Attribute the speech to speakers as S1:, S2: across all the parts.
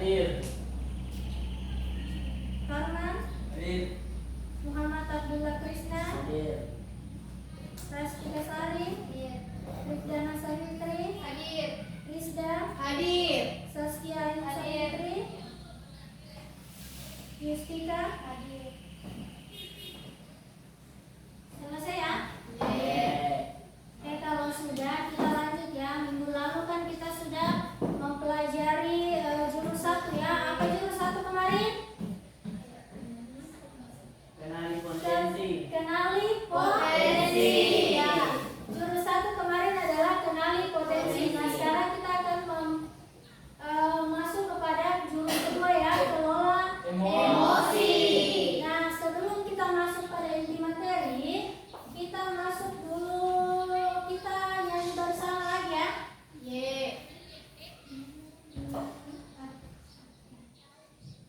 S1: Hadir.
S2: Karman,
S1: Hadir.
S2: Muhammad Abdullah Krisna,
S1: Hadir.
S2: Rastika Sari, Rizdana Savitri,
S3: Hadir.
S2: Rizda,
S3: Hadir.
S2: Saskia Ayu Savitri, Yustika.
S3: Hadir.
S2: Selesai ya?
S1: Eh,
S2: Kalau sudah kita lanjut ya. Minggu lalu kan kita sudah mempelajari jurus 1 ya. Apa jurus 1 kemarin?
S1: Kenali potensi.
S2: Kenali potensi. Ya. Jurus 1 kemarin adalah kenali potensi. Nah, sekarang kita akan masuk kepada jurus kedua ya, kelola emosi. Nah, sebelum kita masuk pada inti materi, kita masuk dulu, kita nyanyi bersama lagi ya.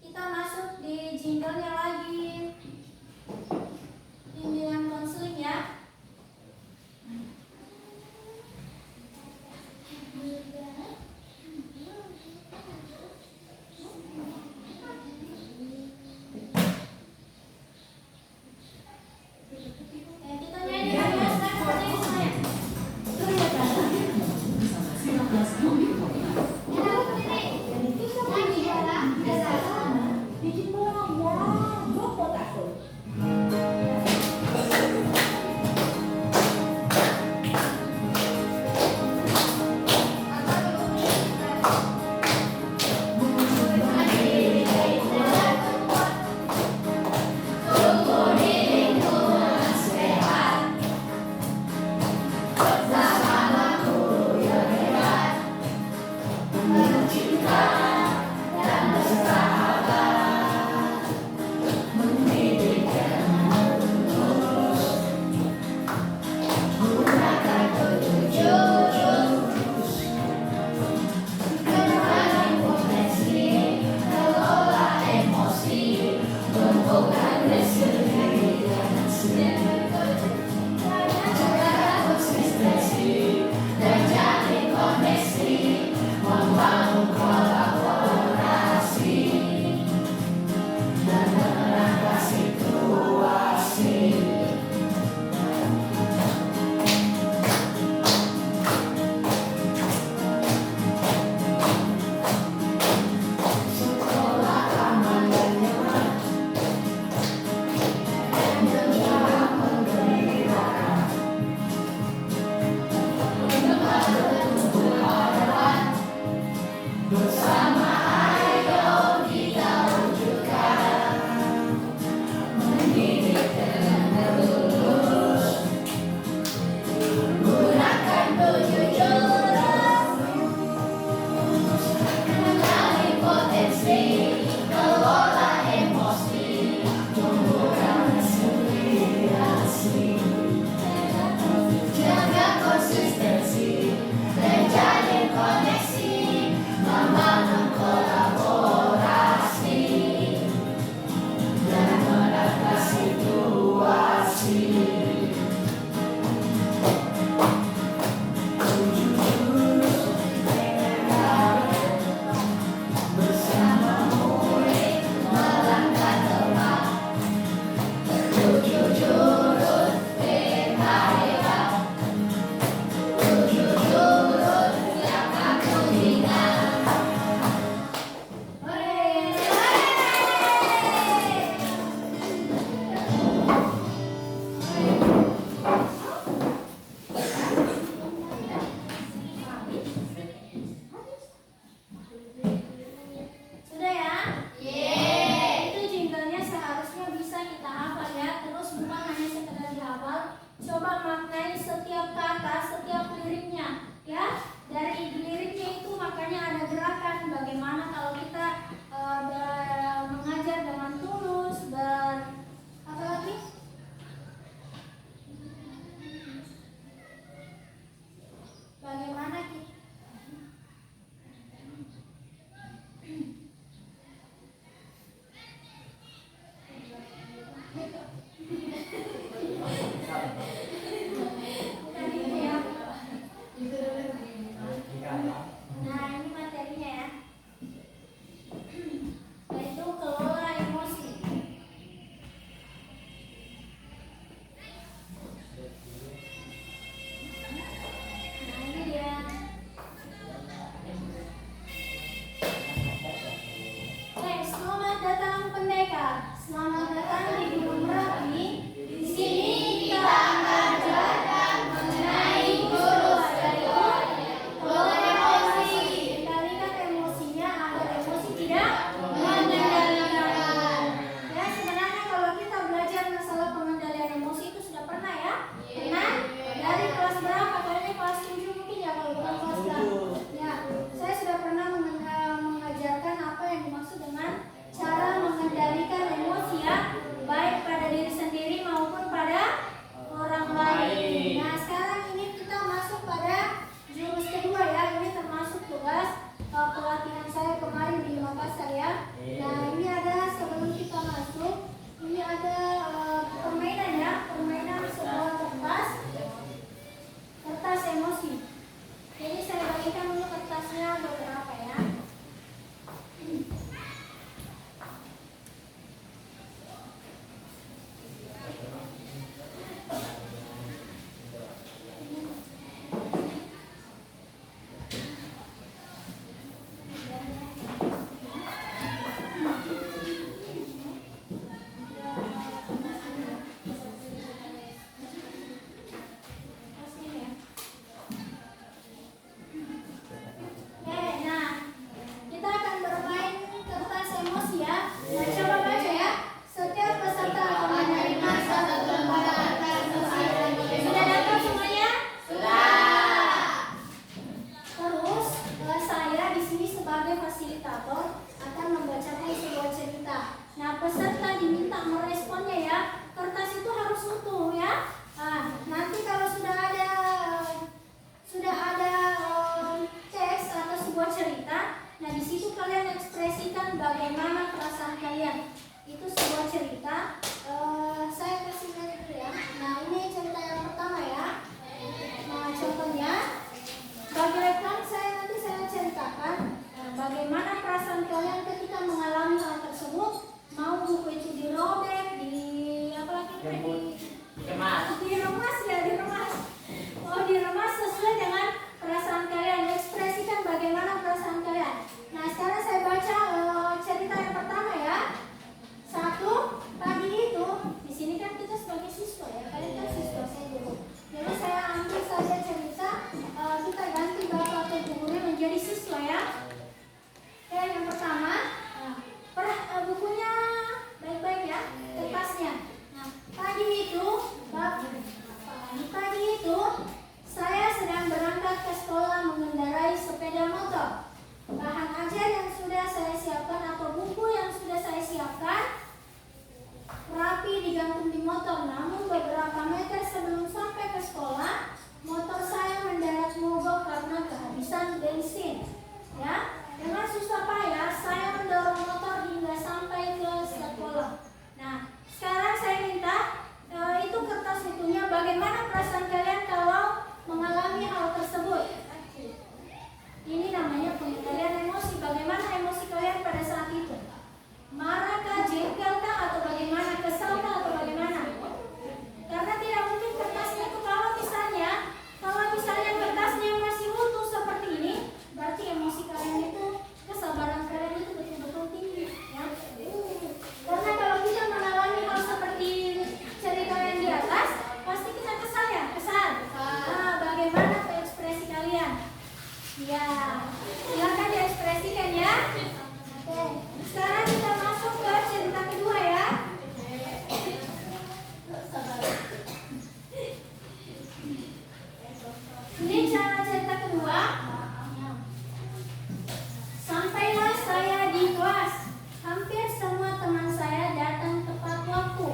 S2: Kita masuk di jinglenya lagi. Bimbingan konseling ya. Kita nyanyi ya, sekarang nyanyi semuanya. Bikin bola ya, robot aku.
S4: Bersama
S2: selamat datang di Gunung Merapi. Di sini kita akan belajar mengenai guru emosi. Kendalikan emosinya agar emosi tidak mengendalikan. Ya, sebenarnya kalau kita belajar masalah pengendalian emosi itu sudah pernah ya? Pernah? Dari kelas berapa? Kayaknya kelas 7 mungkin ya, kalau bukan kelas 8. Ya, saya sudah pernah mengajarkan apa yang dimaksud dengan cara mengendalikan emosi ya, baik pada diri sendiri maupun pada orang lain. Nah, sekarang ini kita masuk pada jurus kedua ya. Ini termasuk tugas pelatihan saya kemarin di Makassar ya. Nah, ini ada sebelum kita masuk, ini ada permainan ya, permainan sebuah kertas emosi. Jadi saya bagikan dulu kertasnya beberapa ya. Bagaimana perasaan kalian? Itu sebuah cerita. Saya kasih lihat dulu ya. Nah, ini cerita yang pertama ya. Nah, contohnya bagi rekan nanti saya ceritakan bagaimana perasaan kalian ketika mengalami hal tersebut. Mau buku itu dirobek, diremas ya, diremas. Oh, diremas sesuai dengan perasaan kalian. Ekspresikan bagaimana perasaan kalian. Nah, sekarang saya baca cerita yang pertama ya. Satu, pagi itu, di sini kan kita sebagai siswa ya, kalian kan siswa saya dulu. Jadi saya ambil saja cerita, kita ganti bapak atau gurunya menjadi siswa ya. Oke, yang pertama, bukunya baik-baik ya, kertasnya. Nah, pagi itu, saya sedang berangkat ke sekolah mengendarai sepeda motor. Bahan ajar yang sudah saya siapkan atau buku yang sudah saya siapkan rapi digantung di motor. Namun beberapa meter sebelum sampai ke sekolah, motor saya mendarat mogok karena kehabisan bensin. Ya, dengan susah payah saya mendorong motor hingga sampai ke sekolah. Nah, sekarang saya minta itu kertas bukunya. Bagaimana perasaan kalian kalau mengalami hal tersebut? Ini namanya pengendalian emosi. Bagaimana emosi kalian pada saat itu? Marahkah, jengkelkah, atau bagaimana? Kesalkah atau bagaimana? Karena tidak mungkin kertasnya itu kalau misalnya kertasnya masih utuh seperti ini, berarti emosi kalian itu, kesabaran kalian itu betul-betul tinggi ya. Karena kalau kita mengalami hal seperti cerita yang di atas, pasti kita kesal ya, kesal. Nah, bagaimana ekspresi kalian? Ya, silakan diekspresikan ya. Oke, sekarang kita masuk ke cerita kedua ya. Ini cerita kedua. Sampailah saya di kelas. Hampir semua teman saya datang tepat waktu.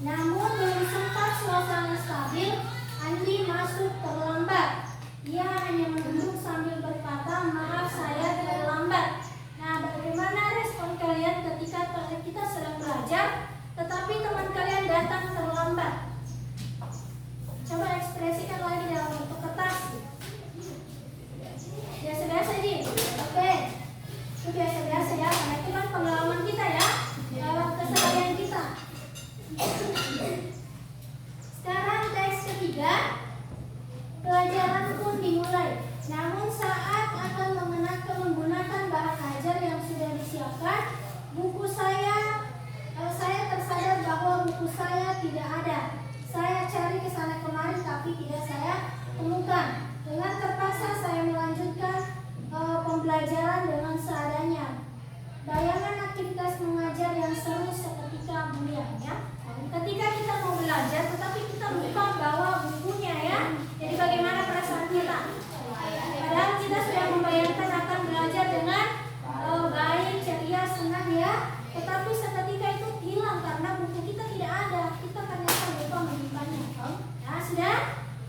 S2: Namun belum sempat suasana stabil, Andi masuk terlambat. Ia hanya menduduk sambil berkata, "Maaf, saya terlambat." Nah, bagaimana respon kalian ketika kita sedang belajar, tetapi teman kalian datang terlambat? Coba ekspresikan lagi dalam bentuk kertas. Biasa-biasa Ji. Oke. Itu biasa-biasa ya, karena itu kan pengalaman kita ya, dalam keseharian kita. Sekarang teks ketiga. Pelajaran pun dimulai. Namun saat akan menggunakan bahan ajar yang sudah disiapkan, buku saya buku saya tidak ada. Saya cari ke sana kemari tapi tidak saya temukan. Dengan terpaksa saya melanjutkan pembelajaran dengan seadanya. Bayangkan aktivitas mengajar yang seru seketika mulia ya. Ketika kita mau belajar tetapi kita lupa bawa bukunya ya. Jadi bagaimana perasaan kita? Padahal kita sudah membayangkan akan belajar dengan baik, ceria, senang ya. Tetapi seketika itu hilang karena buku kita tidak ada. Kita ternyata lupa menyimpannya. Nah, sudah?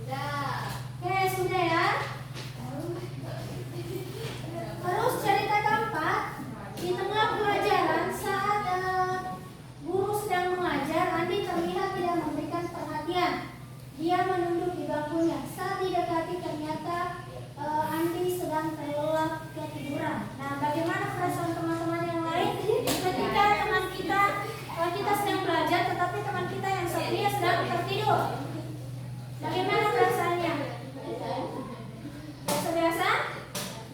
S2: Sudah. Oke, sudah ya. Terus cerita keempat, di tengah pelajaran saat guru sedang mengajar, Andi terlihat tidak memberikan perhatian. Dia menunduk di bangkunya. Saat didekati ternyata Andi sedang terlelap ketiduran. Nah, bagaimana perasaan teman-teman yang lain ketika teman kita sedang belajar tetapi teman kita yang satunya sedang tertidur? Bagaimana perasaannya? Biasa-biasa?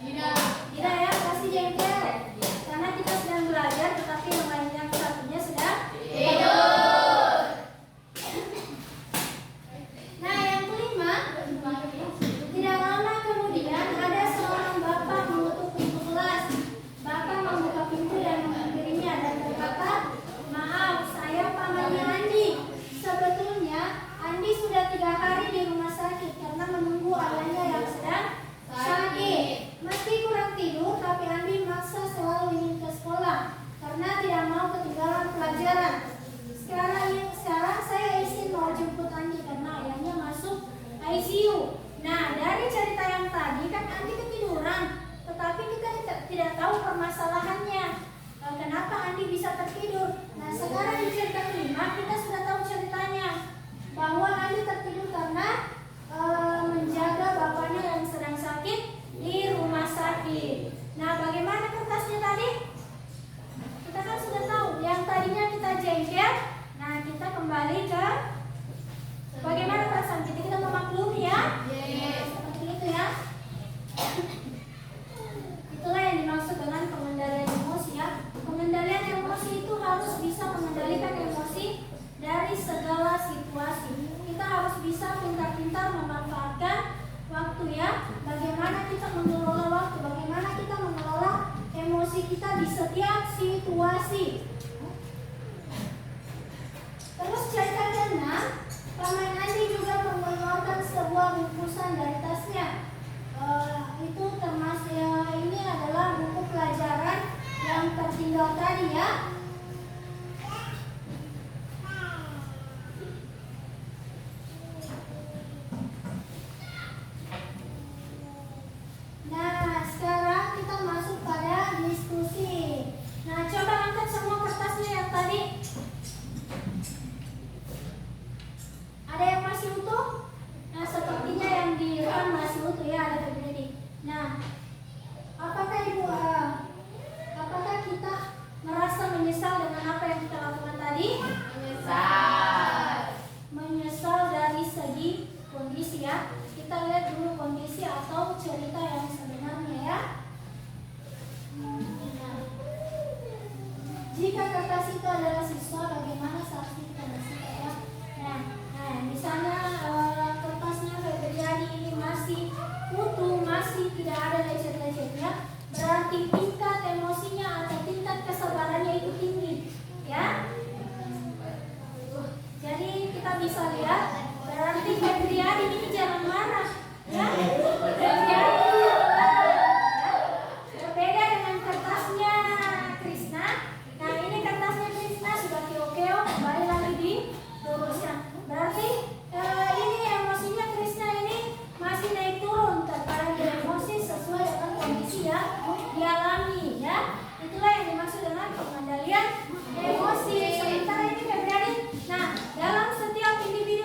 S2: Tidak ya, pasti jengkel. Karena kita sedang belajar tetapi yang lainnya satunya sedang tidur. Nah, yang kelima, tidak lama kemudian ada seorang bapak mengetuk pintu kelas. Bapak membuka pintu dan menghampirinya dan berkata, "Maaf, saya pamannya Andi. Sebetulnya Andi sudah 3 hari di rumah sakit karena menunggu ayahnya yang sedang sakit. Meski kurang tidur, tapi Andi maksa selalu ingin ke sekolah karena tidak mau ketinggalan pelajaran. Sekarang saya izin mau jemput Andi karena ayahnya masuk ICU." Nah, dari cerita yang tadi kan Andi ketiduran, tetapi kita tidak tahu permasalahannya. Kenapa Andi bisa tertidur? Nah, sekarang di cerita kelima kita sudah tahu ceritanya bahwa Andi tertidur karena menjaga bapaknya yang sedang sakit di rumah sakit. Nah, bagaimana kertasnya tadi? Kita kan sudah tahu. Yang tadinya kita jengkel, nah kita kembali ke bagaimana perasaan kita? Kita memaklumi ya? Seperti itu ya. Itulah yang dimaksud dengan pengendalian emosi ya. Pengendalian emosi itu harus bisa mengendalikan emosi dari segala situasi. Kita harus bisa pintar-pintar memanfaatkan waktu ya. Bagaimana kita mengelola waktu, bagaimana kita mengelola emosi kita di setiap situasi. Terus cerita ke-6, paman Andi juga mengeluarkan sebuah bungkusan dari tasnya. Itu termasuk ini adalah buku pelajaran yang tertinggal tadi ya. Nah, sekarang kita masuk pada diskusi. Nah, coba angkat semua kertasnya yang tadi. Ada yang masih utuh? Nah, sepertinya yang direkam masih utuh ya, ada terjadi. Nah, apakah kita merasa menyesal dengan apa yang kita lakukan tadi? Menyesal dari segi kondisi ya. Kita lihat dulu kondisi atau cerita yang sebenarnya ya. Nah, jika kertas itu adalah siswa, bagaimana seharusnya kita bersikap ya? Nah, misalnya kertasnya Febriani ini masih utuh, masih tidak ada lecet-lecetnya, berarti tingkat emosinya atau tingkat kesabarannya itu tinggi ya. Jadi kita bisa lihat berarti Febriani ini jangan marah ya. Febriani berbeda dengan kertasnya Krisna. Nah, ini kertasnya Krisna sudah keo-keo, kembali lagi di lurusnya. Berarti ini emosinya Krisna ini masih naik turun, terkadang emosi sesuai dengan kondisi yang dialami ya. Itulah yang dimaksud dengan pengendalian emosi. Sementara ini Febriani, nah dalam setiap individu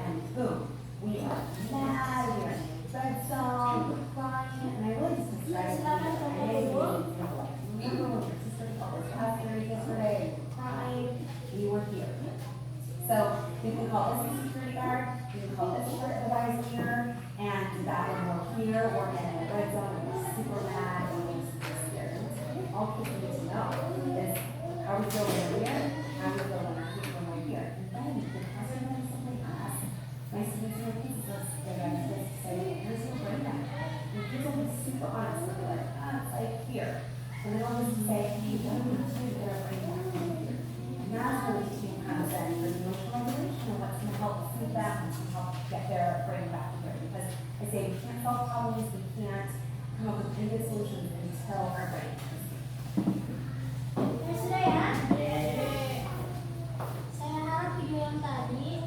S3: and boom, we are mad, we are in a red zone, we're crying, and I really just described it. I didn't even feel like, remember when your sister called us after yesterday, and you cried, we were here. So we can call this a security guard, we can call this a supervisor here, and that when we're here, we're in a red zone, and we're super mad, and we're super scared. All kids need to know is how we feel when we're here, how we feel when we're here. And then the customer is something us. My students and my kids they're going to say, here's your breakdown. And kids will be super honest, they'll be like, it's like here. And then I'll just say, hey, what do we do to get our breakdown from here? And that's where the teaching comes in for the emotional regulation and what's going to help feed them and to help get their brain back here. Because I say we can't solve problems, we can't come up with any good solutions until our brain is.
S2: Ya sudah ya. Saya harap video yang tadi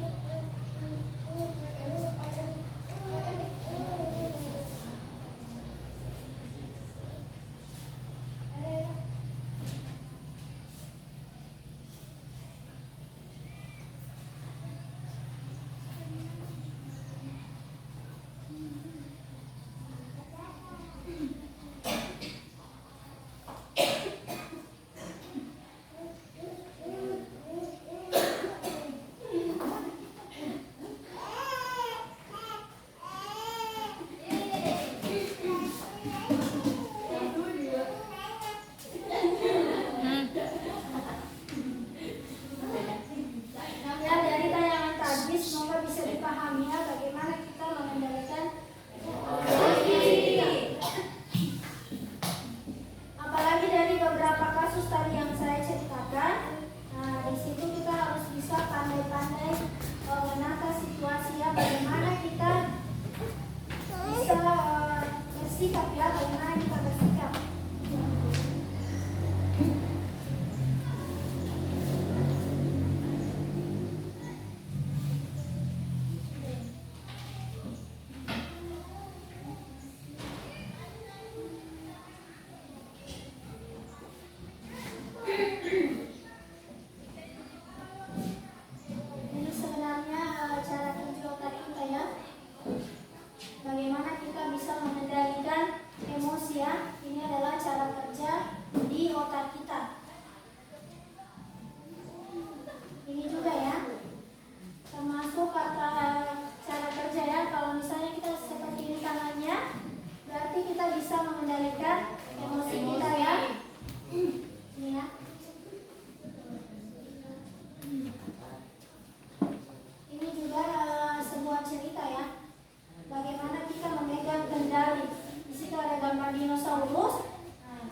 S2: bersikap ya, bagaimana kita bersikap. Ini sebenarnya cara kerja otak kita ya. Bagaimana kita bisa mengendalikan emosi ya. Ini adalah cara kerja di otak kita. Ini juga ya, termasuk kata cara kerja ya. Kalau misalnya kita seperti ini tangannya, berarti kita bisa mengendalikan emosi kita ya. Ini ya. Ini juga sebuah cerita ya. Bagaimana kita memegang kendali. Di situ ada gambar dinosaurus. Nah,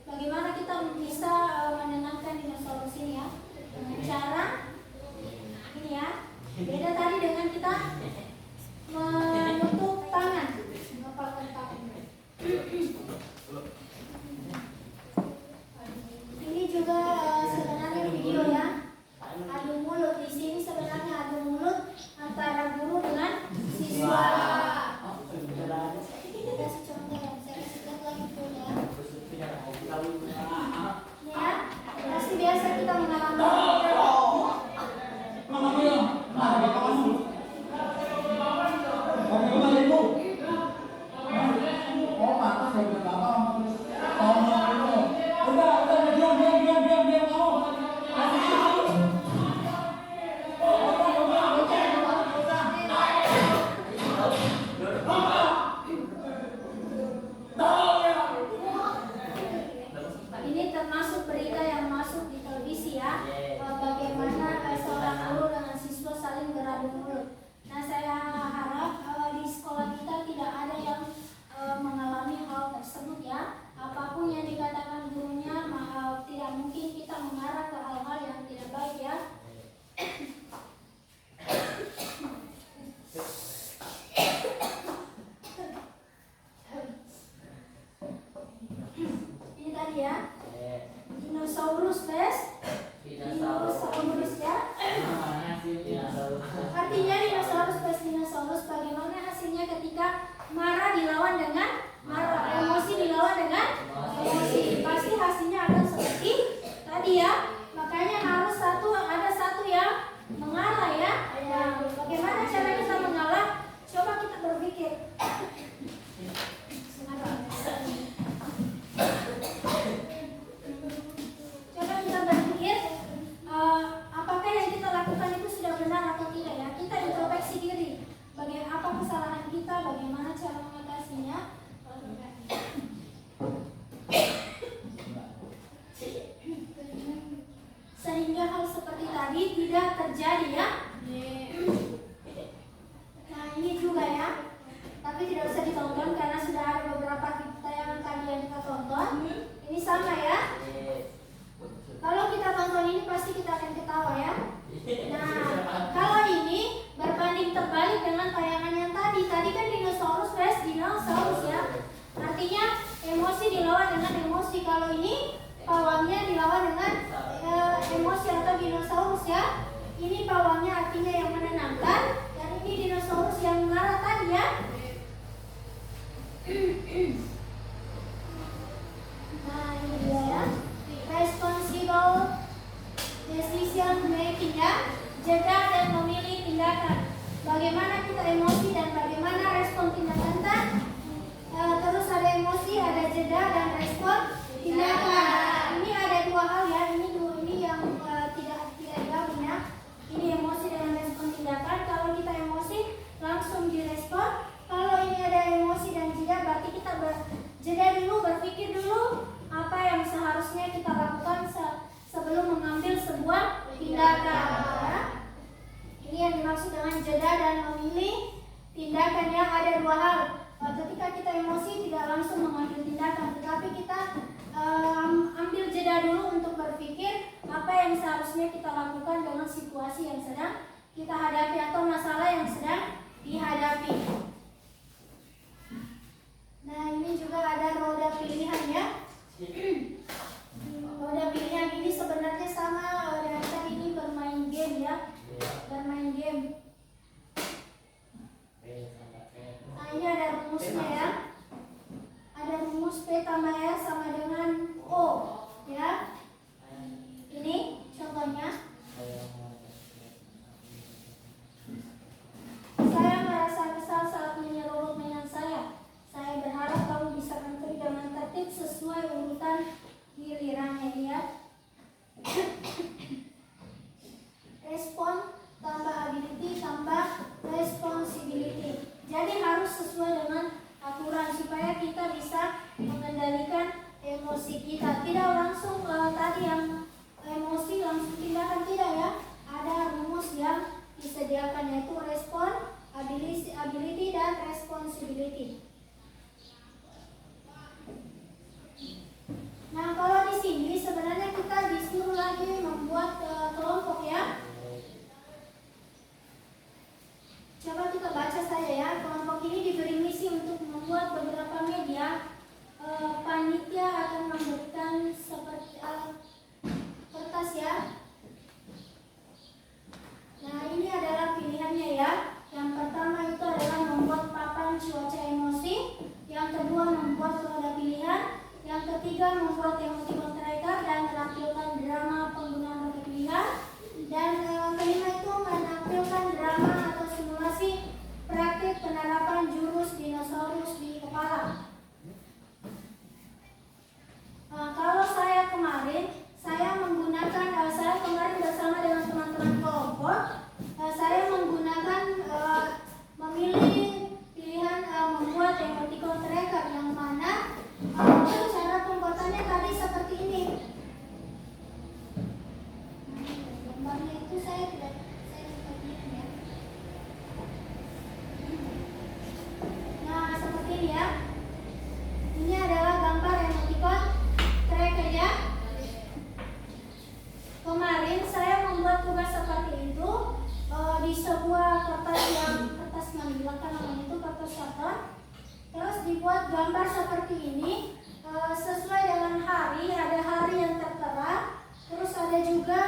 S2: bagaimana kita bisa menenangkan dinosaurus ini ya? Dengan cara ini ya. Beda tadi dengan kita menutup tangan, mengepalkan tangan. Ini juga sebenarnya video ya. Adu mulut di sini sebenarnya adu mulut antara guru dengan siswa. Kasih contoh ya, saya kasih lihat lagi tuh ya. Ini ya, pasti biasa kita mengalami. Ini termasuk berita yang masuk di televisi ya. Bagaimana seorang guru dengan siswa saling beradu mulut. Nah, saya harap di sekolah kita tidak ada yang mengalami hal tersebut ya. Apapun yang dikatakan gurunya, tidak mungkin kita mengarah ke hal-hal yang tidak baik ya. Ini tadi ya. Dinosaurus bes. Dinosaurus ya. Artinya dinosaurus plus dinosaurus, bagaimana hasilnya ketika marah dilawan dengan marah, emosi dilawan dengan emosi, pasti hasilnya akan seperti tadi ya. Makanya harus ada satu yang mengalah ya. Nah, bagaimana caranya tindakan tak? Terus ada emosi, ada jeda dan respon tindakan. Ini ada dua hal ya. Ini yang tidak digabung ya. Ini emosi dengan respon tindakan. Kalau kita emosi langsung direspon. Kalau ini ada emosi dan jeda, berarti kita jeda dulu, berpikir dulu apa yang seharusnya kita lakukan sebelum mengambil sebuah tindakan. Ya. Ini yang dimaksud dengan jeda dan memilih tindakan. Yang ada dua hal. Ketika kita emosi tidak langsung mengambil tindakan, tetapi kita ambil jeda dulu untuk berpikir apa yang seharusnya kita lakukan dengan situasi yang sedang kita hadapi atau masalah yang sedang dihadapi. Nah, ini juga ada roda pilihan ya. Roda pilihan ini sebenarnya sama dengan tadi, ini bermain game ya. Bermain game. Nah, ini ada rumusnya ya. Ada rumus P tambah R sama dengan O ya. Ini contohnya. Saya merasa kesal saat menyerobot mainan saya. Saya berharap kamu bisa menteri dengan tertib sesuai urutan gilirannya ya. Respon tambah ability tambah responsibility. Jadi harus sesuai dengan aturan supaya kita bisa mengendalikan emosi kita. Tidak langsung tadi yang emosi langsung tindakan, tidak ya. Ada rumus yang disediakan yaitu respon, ability dan responsibility. Nah, kalau di sini sebenarnya kita disuruh lagi membuat kelompok ya. Coba kita baca saja ya. Kelompok ini diberi misi untuk membuat beberapa media. Panitia akan memberikan seperti kertas ya. Nah, ini adalah pilihannya ya. Yang pertama itu adalah membuat papan cuaca emosi. Yang kedua membuat roda pilihan. Yang ketiga membuat emoticon tracker dan menampilkan drama penggunaan roda pilihan. Dan kelima itu menampilkan drama atau simulasi praktik penerapan jurus dinosaurus di kepala. Kalau saya kemarin bersama dengan teman-teman kelompok, saya menggunakan memilih pilihan membuat emoticon tracker yang mana cara pembuatannya tadi seperti ini. Gambarnya itu saya seperti ini ya. Nah, seperti ini ya. Ini adalah gambar emoticon tracker ya. Kemarin saya membuat tugas seperti itu di sebuah kertas manila, namanya itu kertas karton. Terus dibuat gambar seperti ini sesuai dengan hari. Ada hari yang tertera. Terus ada juga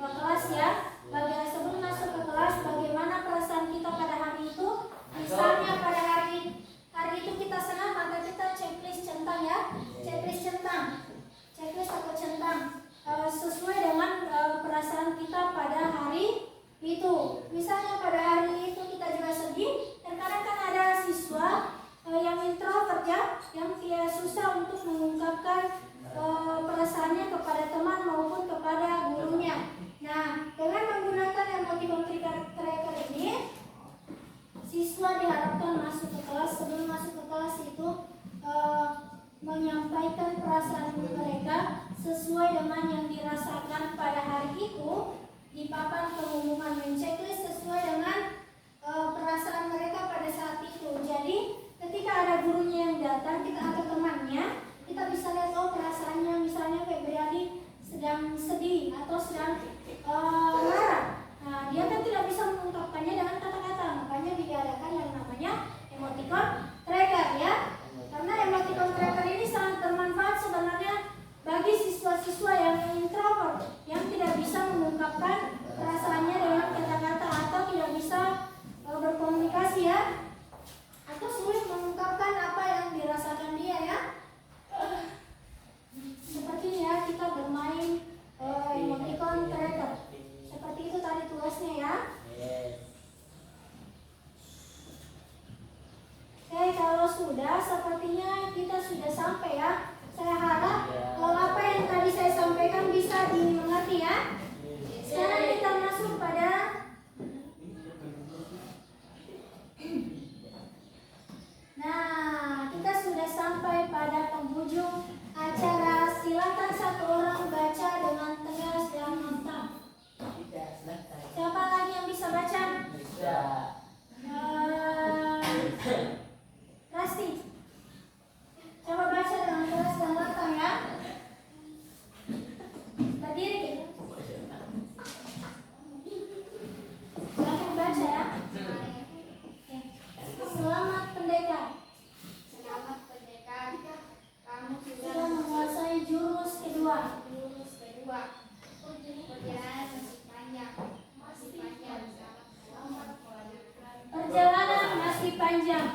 S2: kelas ya. Sebelum masuk ke kelas, bagaimana perasaan kita pada hari itu? Misalnya pada hari itu kita senang, maka kita checklist centang ya. Checklist atau centang sesuai dengan perasaan kita pada hari itu. Misalnya pada hari itu kita juga sedih. Terkadang kan ada siswa yang introvert ya, yang dia susah untuk mengungkapkan perasaannya kepada teman maupun kepada gurunya. Nah, dengan dan pada hari itu di papan pengumuman menceklis sesuai dengan perasaan mereka pada saat itu. Jadi ketika ada gurunya yang datang kita atau temannya, kita bisa lihat oh perasaannya, misalnya Febriani sedang sedih atau sedang marah. Nah, dia kan tidak bisa mengungkapkannya dengan kata-kata, makanya diadakan yang namanya emoticon tracker ya. Karena emoticon tracker ini sangat bermanfaat sebenarnya bagi siswa-siswa yang introvert, yang tidak bisa mengungkapkan perasaannya dengan kata-kata atau tidak bisa berkomunikasi ya, atau sulit mengungkapkan apa yang dirasakan dia ya. Seperti ya kita bermain emoticon tracker. Seperti itu tadi tugasnya ya. Oke, kalau sudah sepertinya kita sudah sampai ya. Saya harap apa yang tadi saya sampaikan bisa dimengerti ya. Sekarang kita masuk pada kita sudah sampai pada penghujung acara. Silakan satu orang baca dengan tegas dan mantap. Siapa lagi yang bisa baca? Rasti. Coba baca dengan tegas dan lantang ya. Berdiri. Silakan baca ya. Selamat pendekar.
S3: Selamat pendekar. Kamu
S2: Sudah menguasai jurus kedua.
S3: Perjalanan masih panjang.
S2: Perjalanan masih panjang.